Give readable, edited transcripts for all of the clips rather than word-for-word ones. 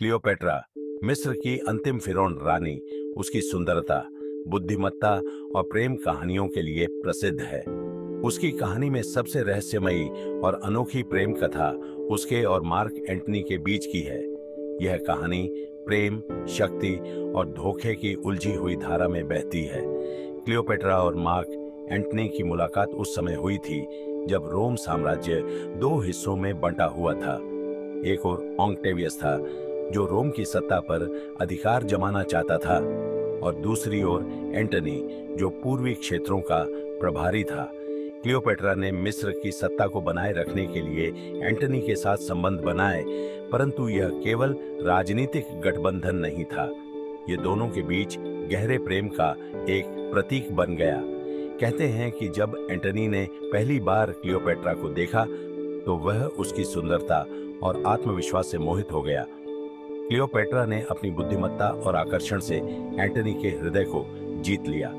Cleopatra, मिस्र की अंतिम फिरौन रानी, उसकी सुंदरता, बुद्धिमत्ता और प्रेम कहानियों के लिए प्रसिद्ध है। उसकी कहानी में सबसे रहस्यमयी और अनोखी प्रेम कथा उसके और मार्क एंटनी के बीच की है। यह कहानी प्रेम, शक्ति और धोखे की उलझी हुई धारा में बहती है। क्लियोपेट्रा और मार्क एंटनी की मुलाकात उस समय हुई थी जब रोम साम्राज्य दो हिस्सों में बंटा हुआ था। एक और ऑक्टेवियस था, जो रोम की सत्ता पर अधिकार जमाना चाहता था, और दूसरी ओर एंटनी, जो पूर्वी क्षेत्रों का प्रभारी था। क्लियोपेट्रा ने मिस्र की सत्ता को बनाए रखने के लिए एंटनी के साथ संबंध बनाए, परंतु यह केवल राजनीतिक गठबंधन नहीं था, ये दोनों के बीच गहरे प्रेम का एक प्रतीक बन गया। कहते हैं कि जब एंटनी ने पहली बार क्लियोपेट्रा को देखा तो वह उसकी सुंदरता और आत्मविश्वास से मोहित हो गया। क्लियोपेट्रा ने अपनी बुद्धिमत्ता और आकर्षण से एंटनी के हृदय को जीत लिया।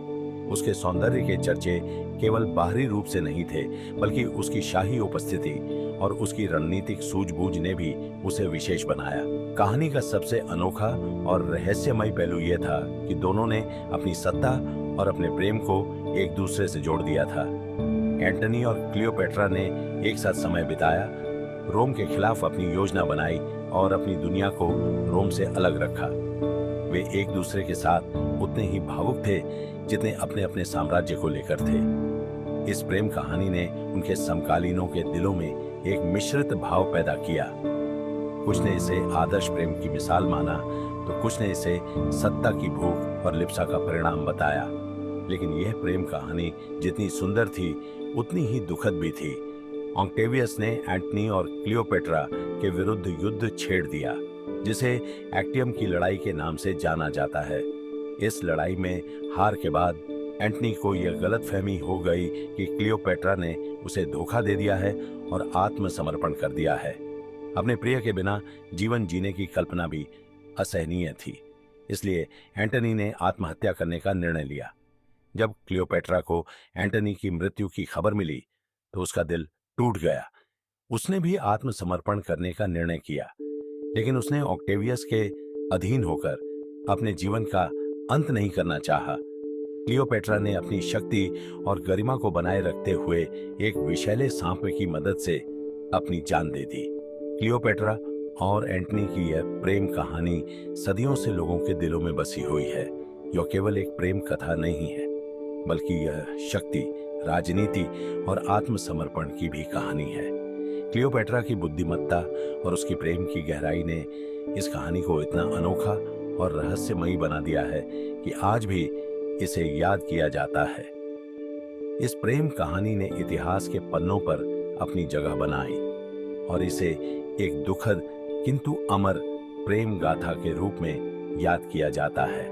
उसके सौंदर्य के चर्चे केवल बाहरी रूप से नहीं थे, बल्कि उसकी शाही उपस्थिति और उसकी रणनीतिक सूझबूझ ने भी उसे विशेष बनाया। कहानी का सबसे अनोखा और रहस्यमय पहलू यह था कि दोनों ने अपनी सत्ता और अपने प्रेम को एक दूसरे से जोड़ दिया था। एंटनी और क्लियोपेट्रा ने एक साथ समय बिताया, रोम के खिलाफ अपनी योजना बनाई और अपनी दुनिया को रोम से अलग रखा। वे एक दूसरे के साथ उतने ही भावुक थे जितने अपने अपने साम्राज्य को लेकर थे। इस प्रेम कहानी ने उनके समकालीनों के दिलों में एक मिश्रित भाव पैदा किया। कुछ ने इसे आदर्श प्रेम की मिसाल माना, तो कुछ ने इसे सत्ता की भूख और लिप्सा का परिणाम बताया। लेकिन यह प्रेम कहानी जितनी सुंदर थी, उतनी ही दुखद भी थी। ऑक्टेवियस ने एंटनी और क्लियोपेट्रा के विरुद्ध युद्ध छेड़ दिया, जिसे एक्टियम की लड़ाई के नाम से जाना जाता है। इस लड़ाई में हार के बाद एंटनी को यह गलतफहमी हो गई कि क्लियोपेट्रा ने उसे धोखा दे दिया है और आत्मसमर्पण कर दिया है। अपने प्रिय के बिना जीवन जीने की कल्पना भी असहनीय थी, इसलिए एंटनी ने आत्महत्या करने का निर्णय लिया। जब क्लियोपेट्रा को एंटनी की मृत्यु की खबर मिली तो उसका दिल टूट गया। उसने भी आत्मसमर्पण करने का निर्णय किया, लेकिन उसने ऑक्टेवियस के अधीन होकर अपने जीवन का अंत नहीं करना चाहा। क्लियोपेट्रा ने अपनी शक्ति और गरिमा को बनाए रखते हुए एक विषैले सांप की मदद से अपनी जान दे दी। क्लियोपेट्रा और एंटनी की यह प्रेम कहानी सदियों से लोगों के दिलों में बसी हुई है। यह केवल एक प्रेम कथा नहीं है, बल्कि यह शक्ति, राजनीति और आत्मसमर्पण की भी कहानी है। क्लियोपेट्रा की बुद्धिमत्ता और उसकी प्रेम की गहराई ने इस कहानी को इतना अनोखा और रहस्यमयी बना दिया है कि आज भी इसे याद किया जाता है। इस प्रेम कहानी ने इतिहास के पन्नों पर अपनी जगह बनाई और इसे एक दुखद किंतु अमर प्रेम गाथा के रूप में याद किया जाता है।